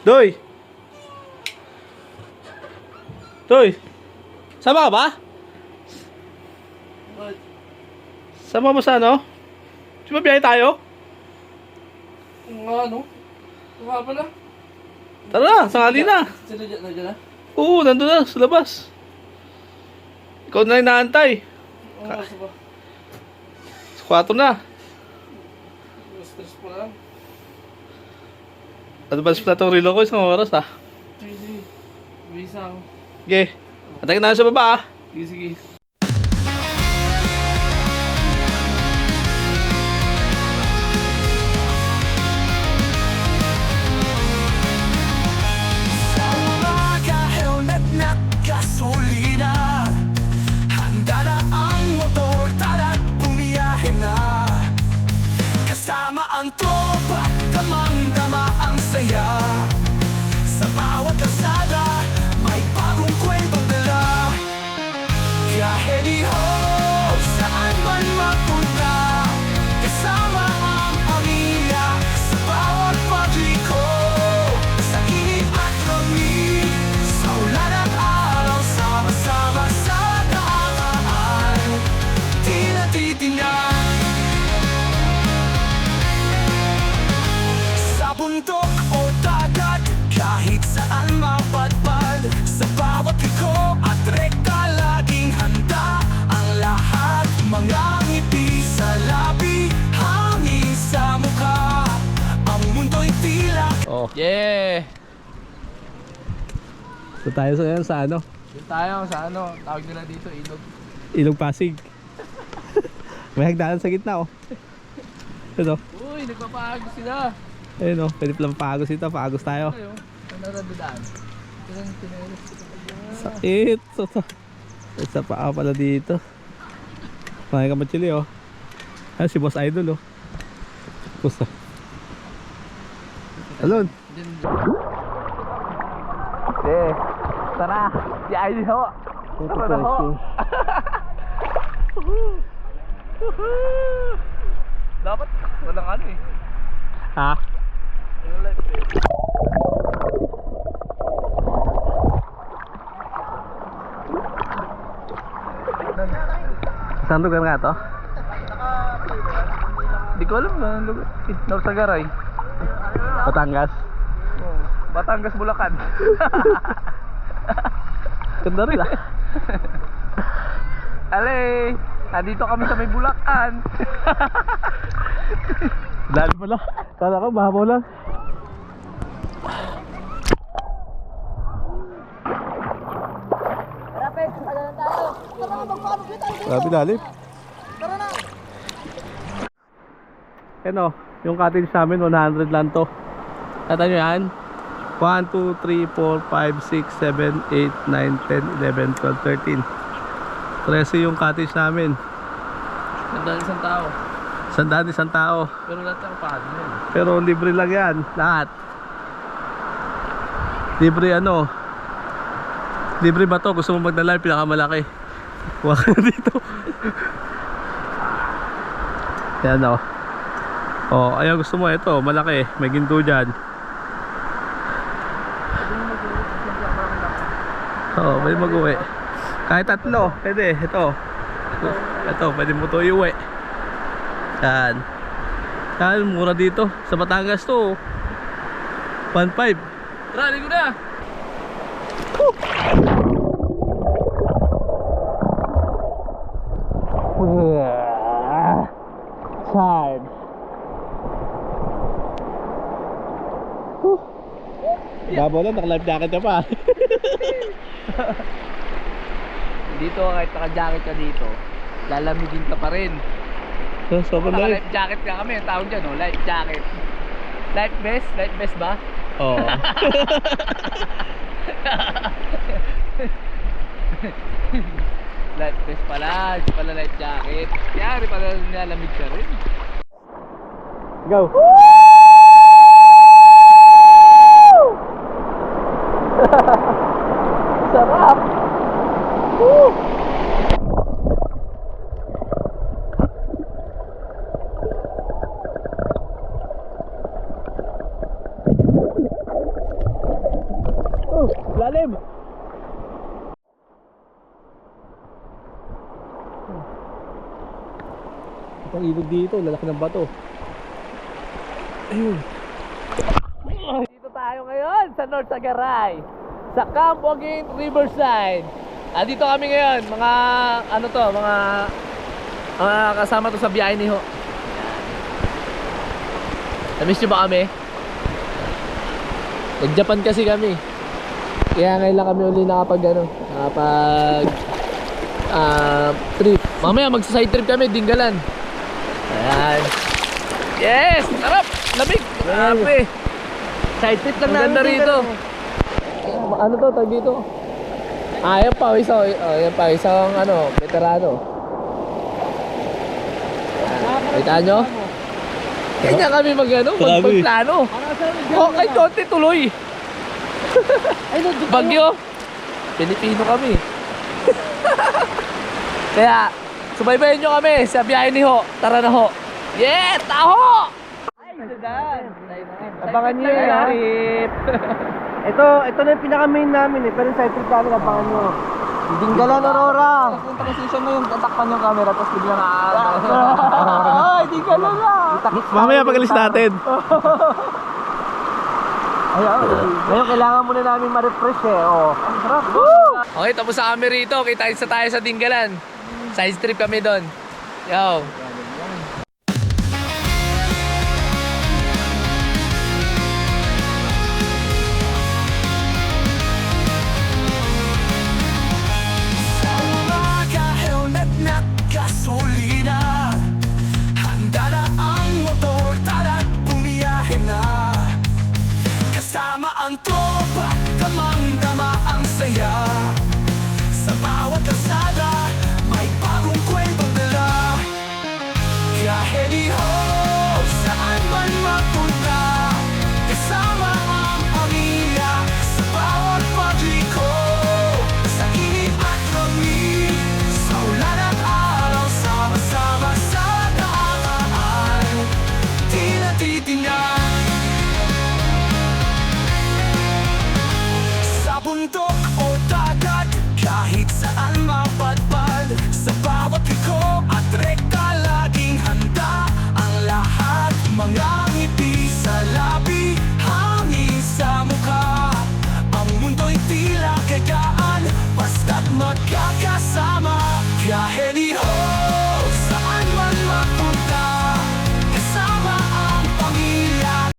Doy! Doy! Sama ka ba? Sama mo sa ano? Di ba biyahe tayo? Ano? Nga pala. Tara, sangali na. Sila dyan na? Oo, nandun na sa labas. Ikaw na inaantay. Oo, sa ba? Sa 4 na. Stress pa lang. Advance pa itong relo ko, isang oras ha. Hindi. Bisa ako. Okay. Atakin na sa baba ha. Sige, sige. Kasama ang tropa, damang-dama ang saya. Sa bawat kalsada, may bagong kwentong dala. Kahit iho, saan man mapunta, kasama ang pamilya sa bawat pagliko. Sa init at lamig, sa ulan at araw, sama-sama sa daan, di natitingnan. Bundok o dagat, kahit saan mapadpad, sa bawat liko at rekta laging handa ang lahat. Mga ngiti sa labi, hangin sa mukha, ang mundo'y tila. Oh. Yeah! So tayo sa ano? Doon tayo sa ano, tawag nila dito, ilog. Ilog Pasig. May hagdanan sa gitna oh. Ito. Uy, nagpapahagos sila. Ayun oh, pwede palang pagos ito, pagos tayo. Ano yun? Ano randodaan? Ilang tinelis. Sakit. Isa pa pala dito. Pakay ka machili oh. Ay, si Boss Idol oh. Pusta. Alon. Tara, si Idol ho. Tara na ho. Dapat walang ano eh. Ha? Saan lugar nga to? Di ko alam na lugar. Norsagaray. Batangas. Oh, Batangas, Bulacan. Ganda rin ah. Ale, nandito kami sa may Bulacan. Dali pala. Kala ko bahaw lang. Grabe lalim. Tara na! Yan o, yung cottage namin 100 lang to. Kata nyo yan? 1, 2, 3, 4, 5, 6, 7, 8, 9, 10, 11, 12, 13 yung cottage namin. Nandang isang tao. Isang tao. Pero lahat ang pahad mo yun. Pero libre lang yan, lahat. Libre ano? Libre ba to? Gusto mo magdala yung pinakamalaki? Huwag ka na dito. Yan o. Oh, ayaw gusto mo ito, malaki. May ginto dyan. Oo, pwede mag-uwi. Kahit tatlo, pwede. Ito, pwede mo ito iuwi. Yan. Yan, mura dito. Sa Batangas to 1.5. Tara, ligo na! Tired. Babo lang, naka-life jacket ka pa. Dito, kahit naka-jacket ka dito, lalamigin ka pa rin. Sobrang life. Naka-life jacket ka kami, ang tawag dyan, no? Life jacket. Life vest? Life vest ba? Oo. Life vest pala, hindi pala life jacket. Kaya rin pala nilalamig ka rin. Go. Sarap. Woo! ilalim. Itong ilog dito, lalaki ng bato. Ayun. Dito tayo ngayon sa North Sagaray, sa Camp Joaquin Riverside. Dito kami ngayon, mga ano to, mga kasama to sa biyahe ni Ho. Na-miss nyo ba kami? Nag-Japan kasi kami. Kaya ngayon lang kami uli nakapag trip. Mamaya magsa-side trip kami, Dinggalan. Ayan. Yes! Sarap! Lamig! Grabe! Side trip lang namin rito. Ano to? Tag dito? Yan pa. Yan pa. Isang veterano. Kita nyo? Kanya kami magplano. Kahit konti tuloy. Bagyo. Pilipino kami. Kaya, subaybayan nyo kami sa biyahe ni Ho. Tara na Ho. Yeah! Taho! Abangan nyo yun, ha? Ito na yung pinaka-main namin eh. Pero side trip namin, abangan nyo. Dinggalan, Aurora! Kung position mo yung tatakpan yung camera tapos bigla na Ay, Dinggalan na! Mamaya pag-alis natin. Ngayon, kailangan muna namin ma-refresh eh. Oh. Ang sarap! Okay, tapos na kami rito. Kita tayo sa Dinggalan. Side trip kami doon. Yo! Sa mga helmet na gasolina, handa na ang motor, tara't bumiyahe na. Kasama ang tropa, kamangga